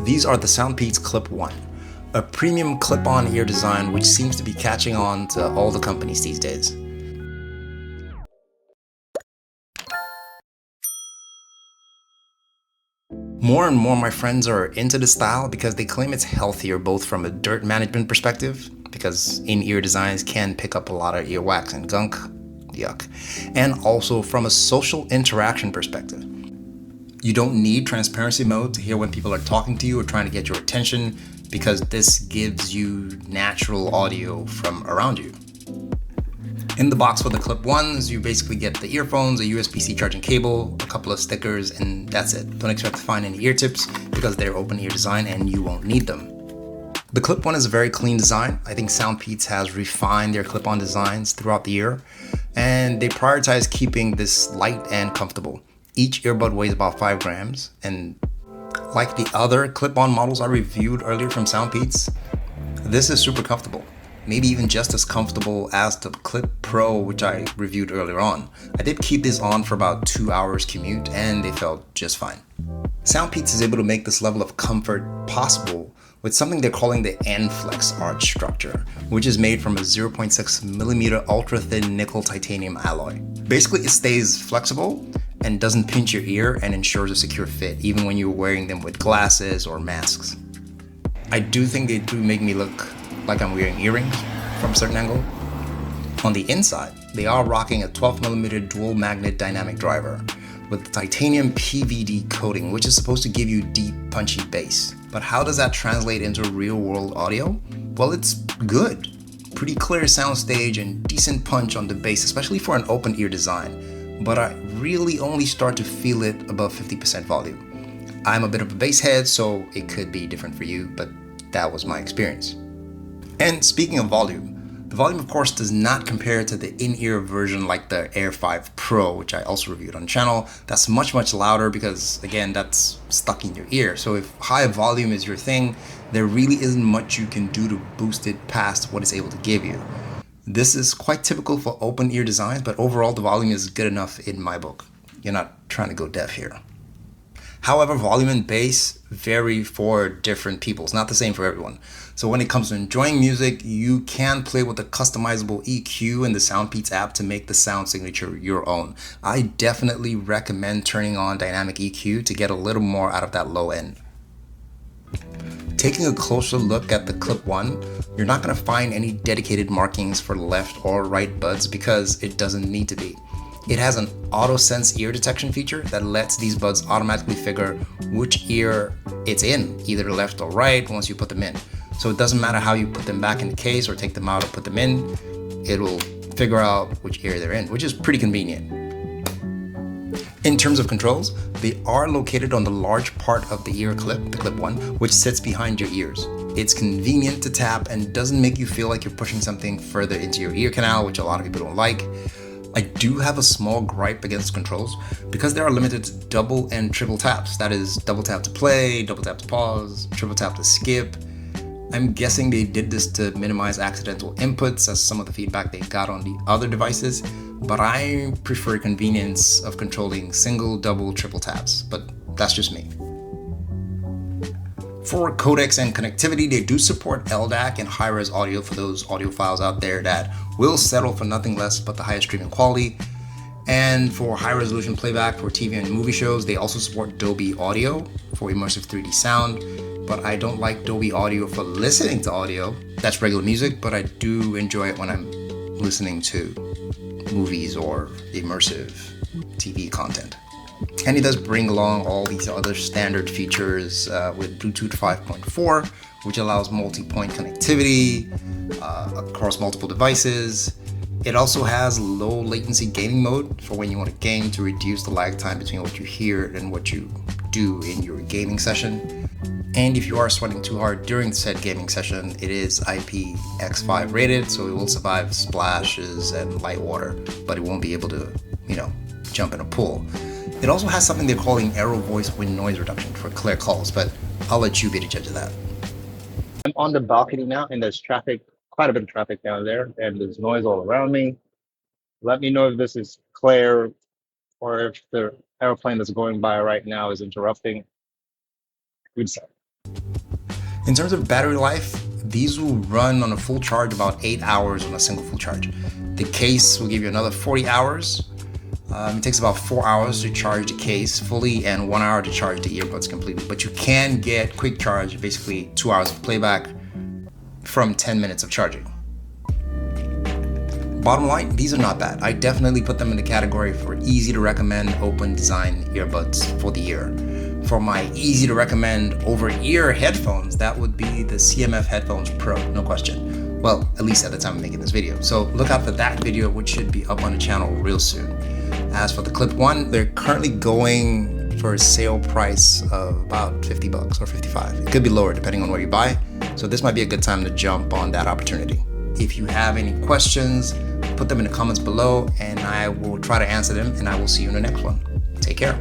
These are the SoundPeats Clip One, a premium clip-on ear design which seems to be catching on to all the companies these days. More and more my friends are into the style because they claim it's healthier both from a dirt management perspective, because in-ear designs can pick up a lot of earwax and gunk, yuck, and also from a social interaction perspective. You don't need transparency mode to hear when people are talking to you or trying to get your attention, because this gives you natural audio from around you. In the box for the Clip Ones, you basically get the earphones, a USB-C charging cable, a couple of stickers, and that's it. Don't expect to find any ear tips because they're open ear design and you won't need them. The Clip One is a very clean design. I think SoundPeats has refined their clip-on designs throughout the year, and they prioritize keeping this light and comfortable. Each earbud weighs about 5 grams, and like the other clip-on models I reviewed earlier from SoundPeats, this is super comfortable. Maybe even just as comfortable as the Clip Pro, which I reviewed earlier on. I did keep this on for about 2 hours commute and they felt just fine. SoundPeats is able to make this level of comfort possible with something they're calling the N-Flex arch structure, which is made from a 0.6mm ultra-thin nickel titanium alloy. Basically, it stays flexible and doesn't pinch your ear and ensures a secure fit, even when you're wearing them with glasses or masks. I do think they do make me look like I'm wearing earrings from a certain angle. On the inside, they are rocking a 12mm dual magnet dynamic driver with titanium PVD coating, which is supposed to give you deep, punchy bass. But how does that translate into real-world audio? Well, it's good. Pretty clear soundstage and decent punch on the bass, especially for an open ear design. But I really only start to feel it above 50% volume. I'm a bit of a bass head, so it could be different for you, but that was my experience. And speaking of volume, the volume of course does not compare to the in-ear version like the Air 5 Pro, which I also reviewed on the channel. That's much louder because, again, that's stuck in your ear. So if high volume is your thing, there really isn't much you can do to boost it past what it's able to give you. This is quite typical for open ear designs, but overall the volume is good enough in my book. You're not trying to go deaf here. However, volume and bass vary for different people. It's not the same for everyone. So when it comes to enjoying music, you can play with the customizable EQ in the SoundPeats app to make the sound signature your own. I definitely recommend turning on dynamic EQ to get a little more out of that low end. Taking a closer look at the Clip One, you're not going to find any dedicated markings for left or right buds because it doesn't need to be. It has an AutoSense ear detection feature that lets these buds automatically figure which ear it's in, either left or right, once you put them in. So it doesn't matter how you put them back in the case or take them out or put them in, it will figure out which ear they're in, which is pretty convenient. In terms of controls, they are located on the large part of the ear clip, the Clip One, which sits behind your ears. It's convenient to tap and doesn't make you feel like you're pushing something further into your ear canal, which a lot of people don't like. I do have a small gripe against controls because they are limited to double and triple taps. That is, double tap to play, double tap to pause, triple tap to skip. I'm guessing they did this to minimize accidental inputs as some of the feedback they got on the other devices, but I prefer convenience of controlling single, double, triple taps, but that's just me. For codecs and connectivity, they do support LDAC and high-res audio for those audiophiles out there that will settle for nothing less but the highest streaming quality. And for high-resolution playback for TV and movie shows, they also support Dolby Audio for immersive 3D sound. But I don't like Dolby Audio for listening to audio. That's regular music, but I do enjoy it when I'm listening to movies or immersive TV content. And it does bring along all these other standard features with Bluetooth 5.4, which allows multi-point connectivity across multiple devices. It also has low latency gaming mode for when you want to game to reduce the lag time between what you hear and what you do in your gaming session. And if you are sweating too hard during said gaming session, it is IPX5 rated, so it will survive splashes and light water, but it won't be able to, jump in a pool. It also has something they're calling Aero Voice Wind Noise Reduction for clear calls, but I'll let you be the judge of that. I'm on the balcony now, and there's traffic, quite a bit of traffic down there, and there's noise all around me. Let me know if this is clear or if the airplane that's going by right now is interrupting. Good stuff. In terms of battery life, these will run on a full charge about 8 hours on a single full charge. The case will give you another 40 hours. It takes about 4 hours to charge the case fully and 1 hour to charge the earbuds completely. But you can get quick charge, basically 2 hours of playback from 10 minutes of charging. Bottom line, these are not bad. I definitely put them in the category for easy to recommend open design earbuds for the ear. For my easy to recommend over-ear headphones, that would be the CMF Headphones Pro, no question. Well, at least at the time of making this video. So look out for that video, which should be up on the channel real soon. As for the Clip One, they're currently going for a sale price of about 50 bucks or 55. It could be lower depending on where you buy. So this might be a good time to jump on that opportunity. If you have any questions, put them in the comments below and I will try to answer them, and I will see you in the next one. Take care.